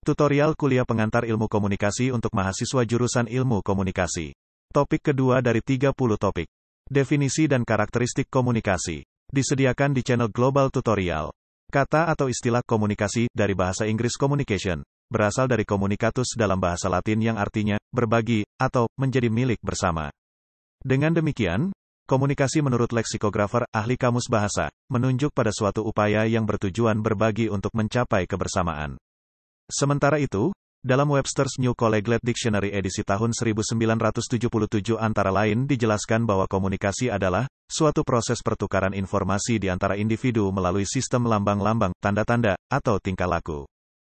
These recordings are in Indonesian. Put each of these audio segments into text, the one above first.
Tutorial kuliah pengantar ilmu komunikasi untuk mahasiswa jurusan ilmu komunikasi. Topik kedua dari 30 topik. Definisi dan karakteristik komunikasi. Disediakan di channel Global Tutorial. Kata atau istilah komunikasi, dari bahasa Inggris communication, berasal dari communicatus dalam bahasa Latin yang artinya berbagi atau menjadi milik bersama. Dengan demikian, komunikasi menurut leksikografer, ahli kamus bahasa, menunjuk pada suatu upaya yang bertujuan berbagi untuk mencapai kebersamaan. Sementara itu, dalam Webster's New Collegiate Dictionary edisi tahun 1977 antara lain dijelaskan bahwa komunikasi adalah suatu proses pertukaran informasi di antara individu melalui sistem lambang-lambang, tanda-tanda, atau tingkah laku.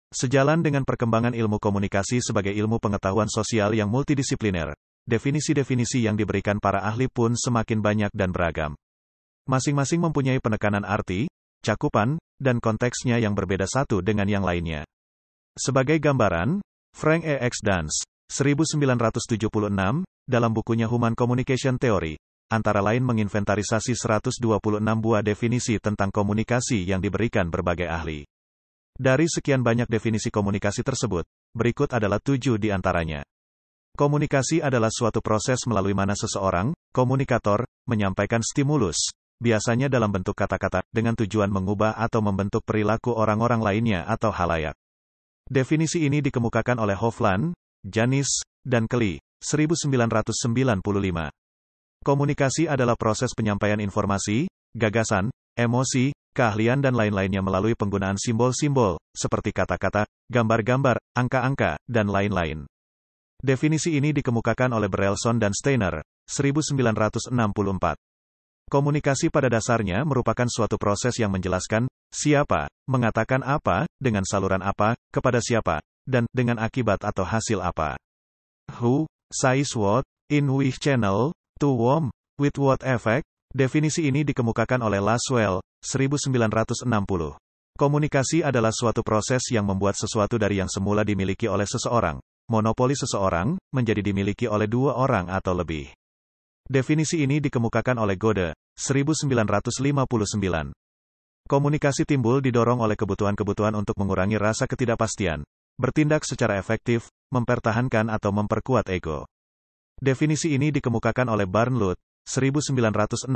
Sejalan dengan perkembangan ilmu komunikasi sebagai ilmu pengetahuan sosial yang multidisipliner, definisi-definisi yang diberikan para ahli pun semakin banyak dan beragam. Masing-masing mempunyai penekanan arti, cakupan, dan konteksnya yang berbeda satu dengan yang lainnya. Sebagai gambaran, Frank E. X. Dance, 1976, dalam bukunya Human Communication Theory, antara lain menginventarisasi 126 buah definisi tentang komunikasi yang diberikan berbagai ahli. Dari sekian banyak definisi komunikasi tersebut, berikut adalah 7 di antaranya. Komunikasi adalah suatu proses melalui mana seseorang, komunikator, menyampaikan stimulus, biasanya dalam bentuk kata-kata, dengan tujuan mengubah atau membentuk perilaku orang-orang lainnya atau halayak. Definisi ini dikemukakan oleh Hofland, Janis, dan Kelly, 1995. Komunikasi adalah proses penyampaian informasi, gagasan, emosi, keahlian dan lain-lainnya melalui penggunaan simbol-simbol, seperti kata-kata, gambar-gambar, angka-angka, dan lain-lain. Definisi ini dikemukakan oleh Berelson dan Steiner, 1964. Komunikasi pada dasarnya merupakan suatu proses yang menjelaskan siapa, mengatakan apa, dengan saluran apa, kepada siapa, dan dengan akibat atau hasil apa. Who says what, in which channel, to whom, with what effect. Definisi ini dikemukakan oleh Laswell, 1960. Komunikasi adalah suatu proses yang membuat sesuatu dari yang semula dimiliki oleh seseorang, monopoli seseorang, menjadi dimiliki oleh dua orang atau lebih. Definisi ini dikemukakan oleh Gode, 1959. Komunikasi timbul didorong oleh kebutuhan-kebutuhan untuk mengurangi rasa ketidakpastian, bertindak secara efektif, mempertahankan atau memperkuat ego. Definisi ini dikemukakan oleh Barnlund, 1964.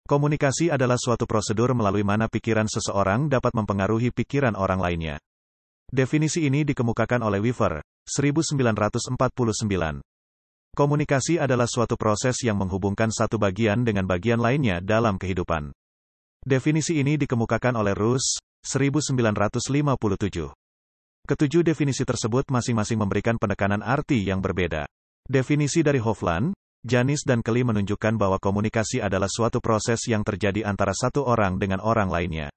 Komunikasi adalah suatu prosedur melalui mana pikiran seseorang dapat mempengaruhi pikiran orang lainnya. Definisi ini dikemukakan oleh Weaver, 1949. Komunikasi adalah suatu proses yang menghubungkan satu bagian dengan bagian lainnya dalam kehidupan. Definisi ini dikemukakan oleh Roos, 1957. Ketujuh definisi tersebut masing-masing memberikan penekanan arti yang berbeda. Definisi dari Hofland, Janis dan Kelly menunjukkan bahwa komunikasi adalah suatu proses yang terjadi antara satu orang dengan orang lainnya.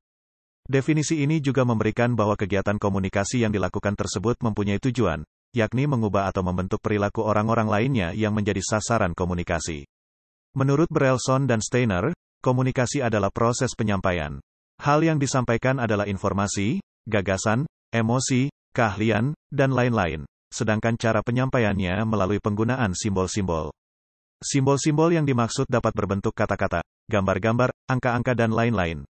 Definisi ini juga memberikan bahwa kegiatan komunikasi yang dilakukan tersebut mempunyai tujuan, yakni mengubah atau membentuk perilaku orang-orang lainnya yang menjadi sasaran komunikasi. Menurut Berelson dan Steiner, komunikasi adalah proses penyampaian. Hal yang disampaikan adalah informasi, gagasan, emosi, keahlian, dan lain-lain, sedangkan cara penyampaiannya melalui penggunaan simbol-simbol. Simbol-simbol yang dimaksud dapat berbentuk kata-kata, gambar-gambar, angka-angka dan lain-lain.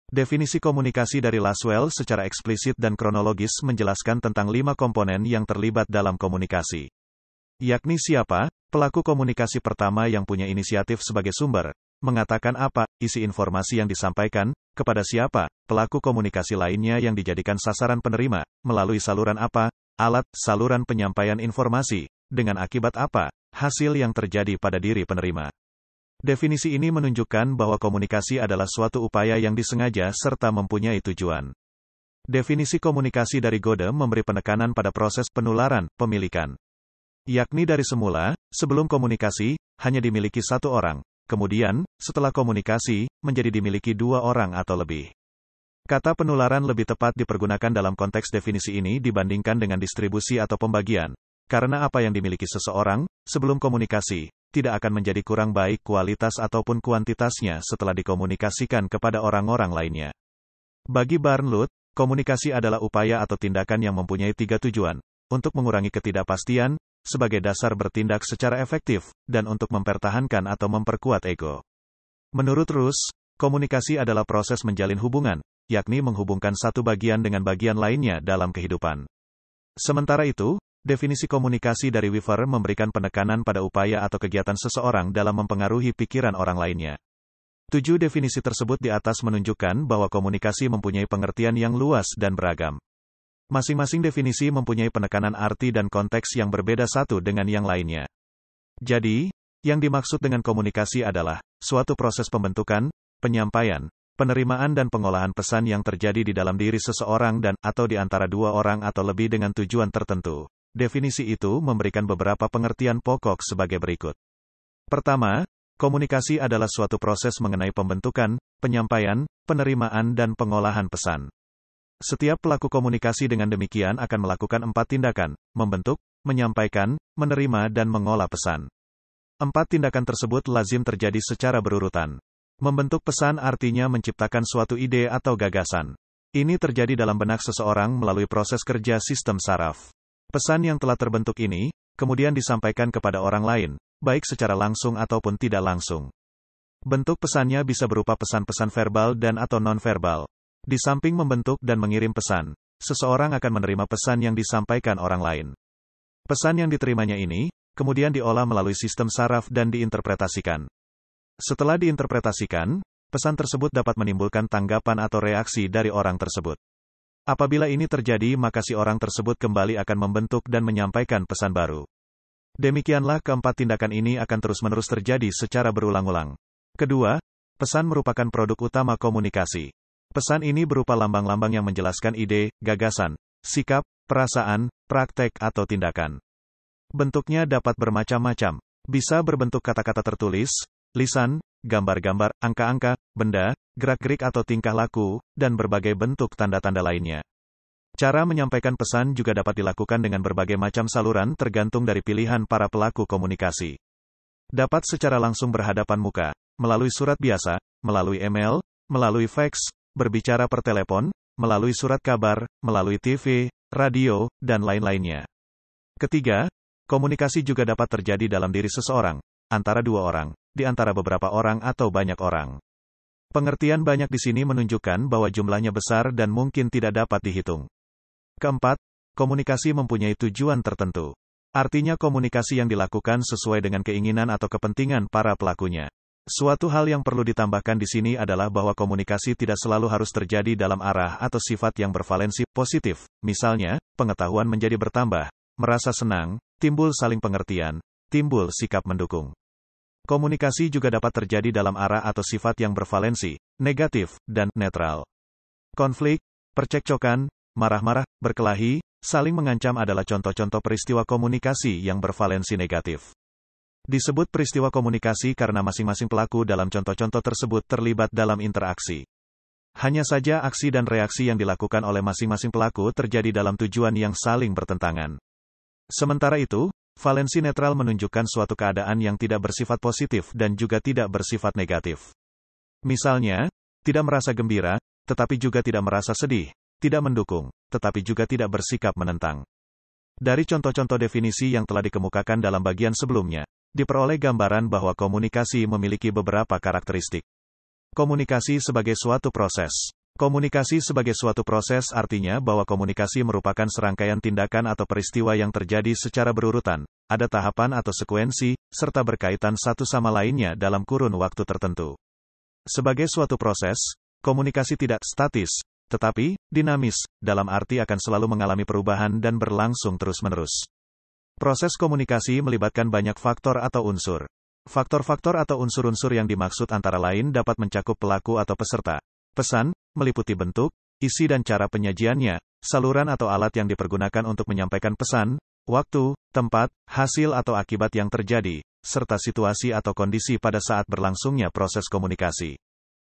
Definisi komunikasi dari Laswell secara eksplisit dan kronologis menjelaskan tentang 5 komponen yang terlibat dalam komunikasi. Yakni siapa, pelaku komunikasi pertama yang punya inisiatif sebagai sumber, mengatakan apa, isi informasi yang disampaikan, kepada siapa, pelaku komunikasi lainnya yang dijadikan sasaran penerima, melalui saluran apa, alat, saluran penyampaian informasi, dengan akibat apa, hasil yang terjadi pada diri penerima. Definisi ini menunjukkan bahwa komunikasi adalah suatu upaya yang disengaja serta mempunyai tujuan. Definisi komunikasi dari Gode memberi penekanan pada proses penularan, pemilikan. Yakni dari semula, sebelum komunikasi, hanya dimiliki satu orang, kemudian, setelah komunikasi, menjadi dimiliki dua orang atau lebih. Kata penularan lebih tepat dipergunakan dalam konteks definisi ini dibandingkan dengan distribusi atau pembagian, karena apa yang dimiliki seseorang, sebelum komunikasi, tidak akan menjadi kurang baik kualitas ataupun kuantitasnya setelah dikomunikasikan kepada orang-orang lainnya. Bagi Barnlund, komunikasi adalah upaya atau tindakan yang mempunyai 3 tujuan, untuk mengurangi ketidakpastian, sebagai dasar bertindak secara efektif, dan untuk mempertahankan atau memperkuat ego. Menurut Rus, komunikasi adalah proses menjalin hubungan, yakni menghubungkan satu bagian dengan bagian lainnya dalam kehidupan. Sementara itu, definisi komunikasi dari Weaver memberikan penekanan pada upaya atau kegiatan seseorang dalam mempengaruhi pikiran orang lainnya. 7 definisi tersebut di atas menunjukkan bahwa komunikasi mempunyai pengertian yang luas dan beragam. Masing-masing definisi mempunyai penekanan arti dan konteks yang berbeda satu dengan yang lainnya. Jadi, yang dimaksud dengan komunikasi adalah suatu proses pembentukan, penyampaian, penerimaan dan pengolahan pesan yang terjadi di dalam diri seseorang dan atau di antara dua orang atau lebih dengan tujuan tertentu. Definisi itu memberikan beberapa pengertian pokok sebagai berikut. Pertama, komunikasi adalah suatu proses mengenai pembentukan, penyampaian, penerimaan dan pengolahan pesan. Setiap pelaku komunikasi dengan demikian akan melakukan 4 tindakan: membentuk, menyampaikan, menerima dan mengolah pesan. 4 tindakan tersebut lazim terjadi secara berurutan. Membentuk pesan artinya menciptakan suatu ide atau gagasan. Ini terjadi dalam benak seseorang melalui proses kerja sistem saraf. Pesan yang telah terbentuk ini, kemudian disampaikan kepada orang lain, baik secara langsung ataupun tidak langsung. Bentuk pesannya bisa berupa pesan-pesan verbal dan atau non-verbal. Di samping membentuk dan mengirim pesan, seseorang akan menerima pesan yang disampaikan orang lain. Pesan yang diterimanya ini, kemudian diolah melalui sistem saraf dan diinterpretasikan. Setelah diinterpretasikan, pesan tersebut dapat menimbulkan tanggapan atau reaksi dari orang tersebut. Apabila ini terjadi, maka si orang tersebut kembali akan membentuk dan menyampaikan pesan baru. Demikianlah keempat tindakan ini akan terus-menerus terjadi secara berulang-ulang. Kedua, pesan merupakan produk utama komunikasi. Pesan ini berupa lambang-lambang yang menjelaskan ide, gagasan, sikap, perasaan, praktek atau tindakan. Bentuknya dapat bermacam-macam. Bisa berbentuk kata-kata tertulis, lisan, gambar-gambar, angka-angka, benda, gerak-gerik atau tingkah laku, dan berbagai bentuk tanda-tanda lainnya. Cara menyampaikan pesan juga dapat dilakukan dengan berbagai macam saluran tergantung dari pilihan para pelaku komunikasi. Dapat secara langsung berhadapan muka, melalui surat biasa, melalui email, melalui fax, berbicara per telepon, melalui surat kabar, melalui TV, radio, dan lain-lainnya. Ketiga, komunikasi juga dapat terjadi dalam diri seseorang, antara dua orang, di antara beberapa orang atau banyak orang. Pengertian banyak di sini menunjukkan bahwa jumlahnya besar dan mungkin tidak dapat dihitung. Keempat, komunikasi mempunyai tujuan tertentu. Artinya komunikasi yang dilakukan sesuai dengan keinginan atau kepentingan para pelakunya. Suatu hal yang perlu ditambahkan di sini adalah bahwa komunikasi tidak selalu harus terjadi dalam arah atau sifat yang bervalensi positif. Misalnya, pengetahuan menjadi bertambah, merasa senang, timbul saling pengertian, timbul sikap mendukung. Komunikasi juga dapat terjadi dalam arah atau sifat yang bervalensi, negatif, dan netral. Konflik, percekcokan, marah-marah, berkelahi, saling mengancam adalah contoh-contoh peristiwa komunikasi yang bervalensi negatif. Disebut peristiwa komunikasi karena masing-masing pelaku dalam contoh-contoh tersebut terlibat dalam interaksi. Hanya saja aksi dan reaksi yang dilakukan oleh masing-masing pelaku terjadi dalam tujuan yang saling bertentangan. Sementara itu, valensi netral menunjukkan suatu keadaan yang tidak bersifat positif dan juga tidak bersifat negatif. Misalnya, tidak merasa gembira, tetapi juga tidak merasa sedih, tidak mendukung, tetapi juga tidak bersikap menentang. Dari contoh-contoh definisi yang telah dikemukakan dalam bagian sebelumnya, diperoleh gambaran bahwa komunikasi memiliki beberapa karakteristik. Komunikasi sebagai suatu proses. Komunikasi sebagai suatu proses artinya bahwa komunikasi merupakan serangkaian tindakan atau peristiwa yang terjadi secara berurutan, ada tahapan atau sekuensi, serta berkaitan satu sama lainnya dalam kurun waktu tertentu. Sebagai suatu proses, komunikasi tidak statis, tetapi dinamis, dalam arti akan selalu mengalami perubahan dan berlangsung terus-menerus. Proses komunikasi melibatkan banyak faktor atau unsur. Faktor-faktor atau unsur-unsur yang dimaksud antara lain dapat mencakup pelaku atau peserta. Pesan, meliputi bentuk, isi dan cara penyajiannya, saluran atau alat yang dipergunakan untuk menyampaikan pesan, waktu, tempat, hasil atau akibat yang terjadi, serta situasi atau kondisi pada saat berlangsungnya proses komunikasi.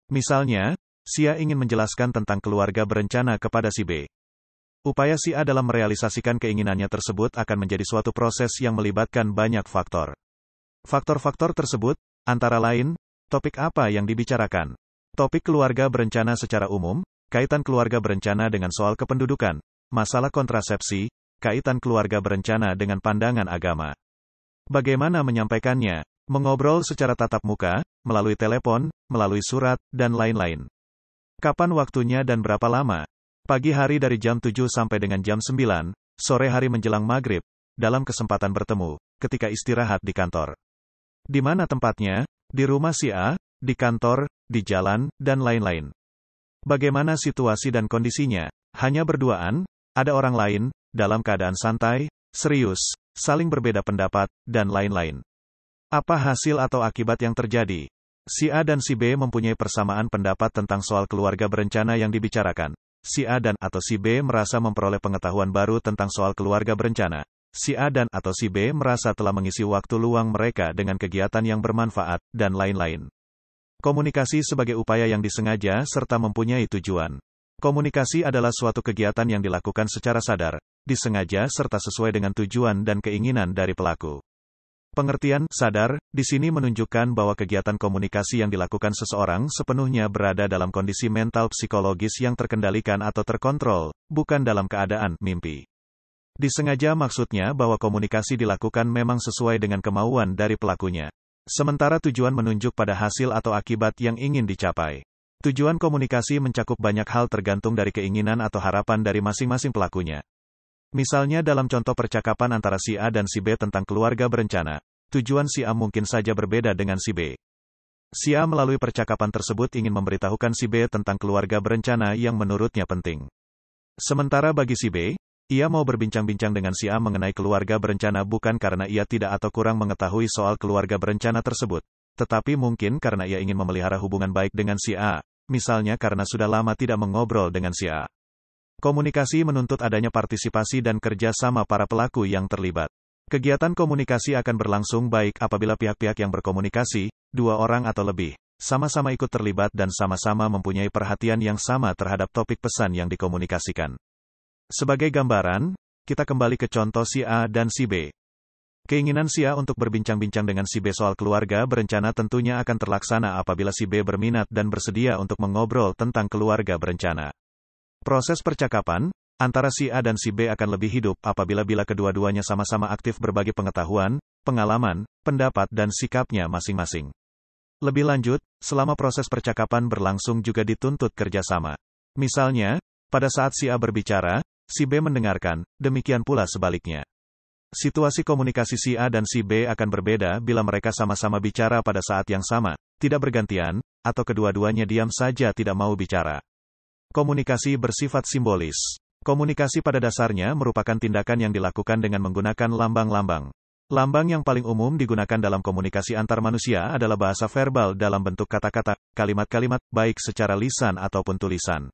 Misalnya, si A ingin menjelaskan tentang keluarga berencana kepada si B. Upaya si A dalam merealisasikan keinginannya tersebut akan menjadi suatu proses yang melibatkan banyak faktor. Faktor-faktor tersebut, antara lain, topik apa yang dibicarakan. Topik keluarga berencana secara umum, kaitan keluarga berencana dengan soal kependudukan, masalah kontrasepsi, kaitan keluarga berencana dengan pandangan agama. Bagaimana menyampaikannya? Mengobrol secara tatap muka, melalui telepon, melalui surat, dan lain-lain. Kapan waktunya dan berapa lama? Pagi hari dari jam 7 sampai dengan jam 9, sore hari menjelang maghrib, dalam kesempatan bertemu, ketika istirahat di kantor. Di mana tempatnya? Di rumah si A, di kantor, di jalan, dan lain-lain. Bagaimana situasi dan kondisinya? Hanya berduaan, ada orang lain, dalam keadaan santai, serius, saling berbeda pendapat, dan lain-lain. Apa hasil atau akibat yang terjadi? Si A dan si B mempunyai persamaan pendapat tentang soal keluarga berencana yang dibicarakan. Si A dan atau si B merasa memperoleh pengetahuan baru tentang soal keluarga berencana. Si A dan atau si B merasa telah mengisi waktu luang mereka dengan kegiatan yang bermanfaat, dan lain-lain. Komunikasi sebagai upaya yang disengaja serta mempunyai tujuan. Komunikasi adalah suatu kegiatan yang dilakukan secara sadar, disengaja serta sesuai dengan tujuan dan keinginan dari pelaku. Pengertian sadar di sini menunjukkan bahwa kegiatan komunikasi yang dilakukan seseorang sepenuhnya berada dalam kondisi mental psikologis yang terkendalikan atau terkontrol, bukan dalam keadaan mimpi. Disengaja maksudnya bahwa komunikasi dilakukan memang sesuai dengan kemauan dari pelakunya. Sementara tujuan menunjuk pada hasil atau akibat yang ingin dicapai. Tujuan komunikasi mencakup banyak hal tergantung dari keinginan atau harapan dari masing-masing pelakunya. Misalnya dalam contoh percakapan antara si A dan si B tentang keluarga berencana, tujuan si A mungkin saja berbeda dengan si B. Si A melalui percakapan tersebut ingin memberitahukan si B tentang keluarga berencana yang menurutnya penting. Sementara bagi si B, ia mau berbincang-bincang dengan si A mengenai keluarga berencana bukan karena ia tidak atau kurang mengetahui soal keluarga berencana tersebut, tetapi mungkin karena ia ingin memelihara hubungan baik dengan si A, misalnya karena sudah lama tidak mengobrol dengan si A. Komunikasi menuntut adanya partisipasi dan kerja sama para pelaku yang terlibat. Kegiatan komunikasi akan berlangsung baik apabila pihak-pihak yang berkomunikasi, dua orang atau lebih, sama-sama ikut terlibat dan sama-sama mempunyai perhatian yang sama terhadap topik pesan yang dikomunikasikan. Sebagai gambaran, kita kembali ke contoh si A dan si B. Keinginan si A untuk berbincang-bincang dengan si B soal keluarga berencana tentunya akan terlaksana apabila si B berminat dan bersedia untuk mengobrol tentang keluarga berencana. Proses percakapan antara si A dan si B akan lebih hidup apabila kedua-duanya sama-sama aktif berbagi pengetahuan, pengalaman, pendapat dan sikapnya masing-masing. Lebih lanjut, selama proses percakapan berlangsung juga dituntut kerjasama. Misalnya, pada saat si A berbicara, si B mendengarkan, demikian pula sebaliknya. Situasi komunikasi si A dan si B akan berbeda bila mereka sama-sama bicara pada saat yang sama, tidak bergantian, atau kedua-duanya diam saja tidak mau bicara. Komunikasi bersifat simbolis. Komunikasi pada dasarnya merupakan tindakan yang dilakukan dengan menggunakan lambang-lambang. Lambang yang paling umum digunakan dalam komunikasi antar manusia adalah bahasa verbal dalam bentuk kata-kata, kalimat-kalimat, baik secara lisan ataupun tulisan.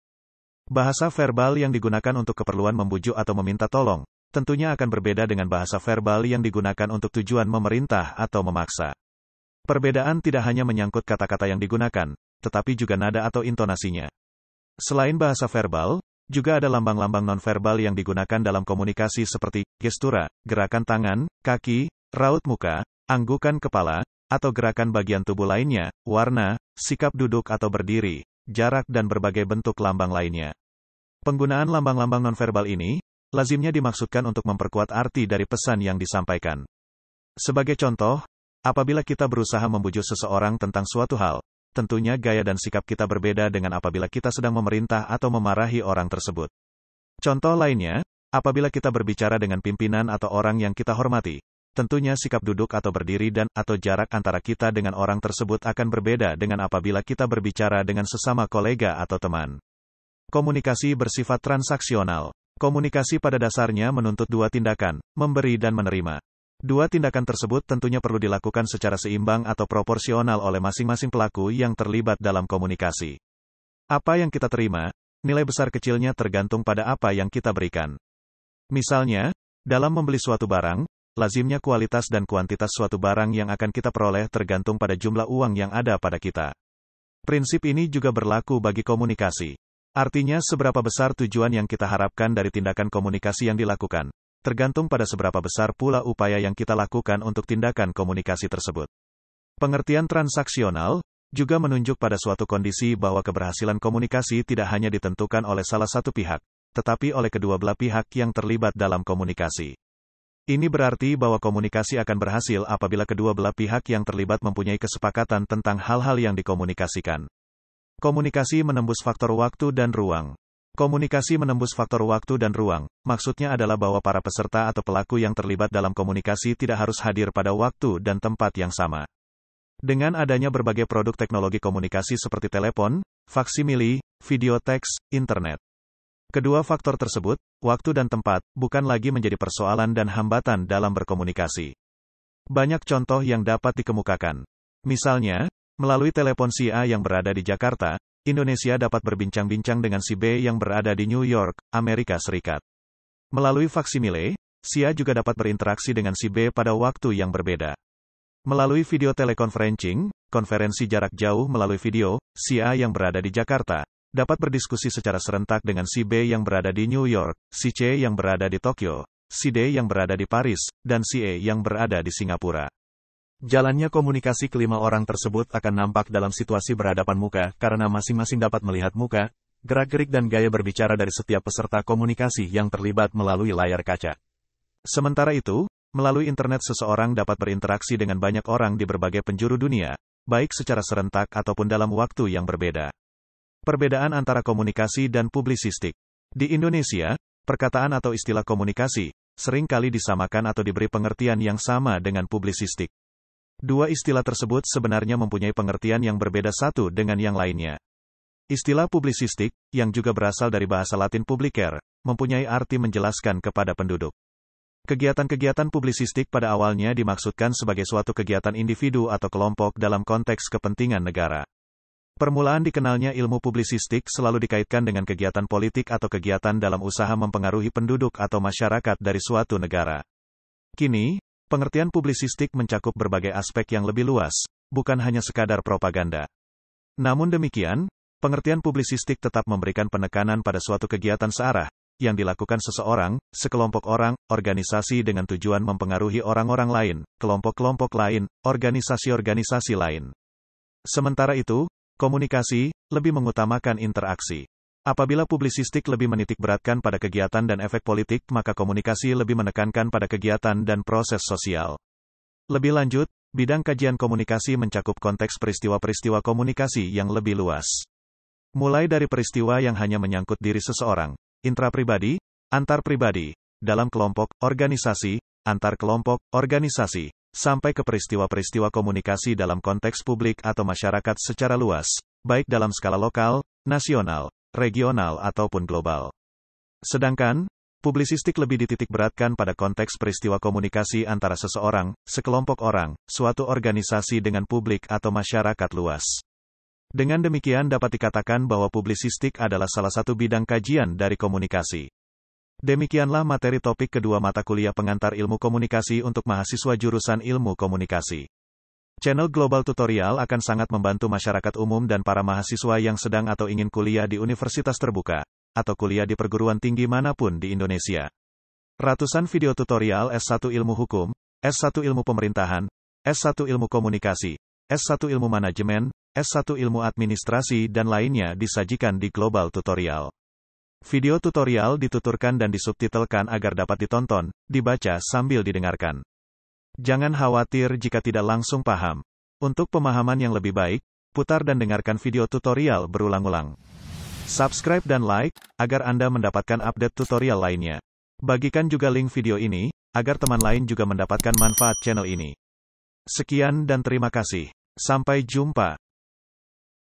Bahasa verbal yang digunakan untuk keperluan membujuk atau meminta tolong, tentunya akan berbeda dengan bahasa verbal yang digunakan untuk tujuan memerintah atau memaksa. Perbedaan tidak hanya menyangkut kata-kata yang digunakan, tetapi juga nada atau intonasinya. Selain bahasa verbal, juga ada lambang-lambang nonverbal yang digunakan dalam komunikasi seperti gestura, gerakan tangan, kaki, raut muka, anggukan kepala, atau gerakan bagian tubuh lainnya, warna, sikap duduk atau berdiri, jarak dan berbagai bentuk lambang lainnya. Penggunaan lambang-lambang nonverbal ini lazimnya dimaksudkan untuk memperkuat arti dari pesan yang disampaikan. Sebagai contoh, apabila kita berusaha membujuk seseorang tentang suatu hal, tentunya gaya dan sikap kita berbeda dengan apabila kita sedang memerintah atau memarahi orang tersebut. Contoh lainnya, apabila kita berbicara dengan pimpinan atau orang yang kita hormati, tentunya sikap duduk atau berdiri dan atau jarak antara kita dengan orang tersebut akan berbeda dengan apabila kita berbicara dengan sesama kolega atau teman. Komunikasi bersifat transaksional. Komunikasi pada dasarnya menuntut dua tindakan, memberi dan menerima. Dua tindakan tersebut tentunya perlu dilakukan secara seimbang atau proporsional oleh masing-masing pelaku yang terlibat dalam komunikasi. Apa yang kita terima, nilai besar kecilnya tergantung pada apa yang kita berikan. Misalnya, dalam membeli suatu barang, lazimnya kualitas dan kuantitas suatu barang yang akan kita peroleh tergantung pada jumlah uang yang ada pada kita. Prinsip ini juga berlaku bagi komunikasi. Artinya seberapa besar tujuan yang kita harapkan dari tindakan komunikasi yang dilakukan, tergantung pada seberapa besar pula upaya yang kita lakukan untuk tindakan komunikasi tersebut. Pengertian transaksional juga menunjuk pada suatu kondisi bahwa keberhasilan komunikasi tidak hanya ditentukan oleh salah satu pihak, tetapi oleh kedua belah pihak yang terlibat dalam komunikasi. Ini berarti bahwa komunikasi akan berhasil apabila kedua belah pihak yang terlibat mempunyai kesepakatan tentang hal-hal yang dikomunikasikan. Komunikasi menembus faktor waktu dan ruang. Komunikasi menembus faktor waktu dan ruang, maksudnya adalah bahwa para peserta atau pelaku yang terlibat dalam komunikasi tidak harus hadir pada waktu dan tempat yang sama. Dengan adanya berbagai produk teknologi komunikasi seperti telepon, faksimili, video teks, internet. Kedua faktor tersebut, waktu dan tempat, bukan lagi menjadi persoalan dan hambatan dalam berkomunikasi. Banyak contoh yang dapat dikemukakan. Misalnya, melalui telepon si A yang berada di Jakarta, Indonesia dapat berbincang-bincang dengan si B yang berada di New York, Amerika Serikat. Melalui faksimile, si A juga dapat berinteraksi dengan si B pada waktu yang berbeda. Melalui video teleconferencing, konferensi jarak jauh melalui video, si A yang berada di Jakarta, dapat berdiskusi secara serentak dengan si B yang berada di New York, si C yang berada di Tokyo, si D yang berada di Paris, dan si E yang berada di Singapura. Jalannya komunikasi kelima orang tersebut akan nampak dalam situasi berhadapan muka, karena masing-masing dapat melihat muka, gerak-gerik dan gaya berbicara dari setiap peserta komunikasi yang terlibat melalui layar kaca. Sementara itu, melalui internet seseorang dapat berinteraksi dengan banyak orang di berbagai penjuru dunia, baik secara serentak ataupun dalam waktu yang berbeda. Perbedaan antara komunikasi dan publisistik. Di Indonesia, perkataan atau istilah komunikasi sering kali disamakan atau diberi pengertian yang sama dengan publisistik. Dua istilah tersebut sebenarnya mempunyai pengertian yang berbeda satu dengan yang lainnya. Istilah publisistik, yang juga berasal dari bahasa Latin publicare, mempunyai arti menjelaskan kepada penduduk. Kegiatan-kegiatan publisistik pada awalnya dimaksudkan sebagai suatu kegiatan individu atau kelompok dalam konteks kepentingan negara. Permulaan dikenalnya ilmu publisistik selalu dikaitkan dengan kegiatan politik atau kegiatan dalam usaha mempengaruhi penduduk atau masyarakat dari suatu negara. Kini, pengertian publisistik mencakup berbagai aspek yang lebih luas, bukan hanya sekadar propaganda. Namun demikian, pengertian publisistik tetap memberikan penekanan pada suatu kegiatan searah, yang dilakukan seseorang, sekelompok orang, organisasi dengan tujuan mempengaruhi orang-orang lain, kelompok-kelompok lain, organisasi-organisasi lain. Sementara itu, komunikasi lebih mengutamakan interaksi. Apabila publisistik lebih menitikberatkan pada kegiatan dan efek politik, maka komunikasi lebih menekankan pada kegiatan dan proses sosial. Lebih lanjut, bidang kajian komunikasi mencakup konteks peristiwa-peristiwa komunikasi yang lebih luas. Mulai dari peristiwa yang hanya menyangkut diri seseorang, intrapribadi, antarpribadi, dalam kelompok, organisasi, antar kelompok, organisasi, sampai ke peristiwa-peristiwa komunikasi dalam konteks publik atau masyarakat secara luas, baik dalam skala lokal, nasional, regional ataupun global. Sedangkan, publisistik lebih dititikberatkan pada konteks peristiwa komunikasi antara seseorang, sekelompok orang, suatu organisasi dengan publik atau masyarakat luas. Dengan demikian dapat dikatakan bahwa publisistik adalah salah satu bidang kajian dari komunikasi. Demikianlah materi topik kedua mata kuliah pengantar ilmu komunikasi untuk mahasiswa jurusan ilmu komunikasi. Channel Global Tutorial akan sangat membantu masyarakat umum dan para mahasiswa yang sedang atau ingin kuliah di universitas terbuka, atau kuliah di perguruan tinggi manapun di Indonesia. Ratusan video tutorial S1 Ilmu Hukum, S1 Ilmu Pemerintahan, S1 Ilmu Komunikasi, S1 Ilmu Manajemen, S1 Ilmu Administrasi dan lainnya disajikan di Global Tutorial. Video tutorial dituturkan dan disubtitelkan agar dapat ditonton, dibaca sambil didengarkan. Jangan khawatir jika tidak langsung paham. Untuk pemahaman yang lebih baik, putar dan dengarkan video tutorial berulang-ulang. Subscribe dan like, agar Anda mendapatkan update tutorial lainnya. Bagikan juga link video ini, agar teman lain juga mendapatkan manfaat channel ini. Sekian dan terima kasih. Sampai jumpa.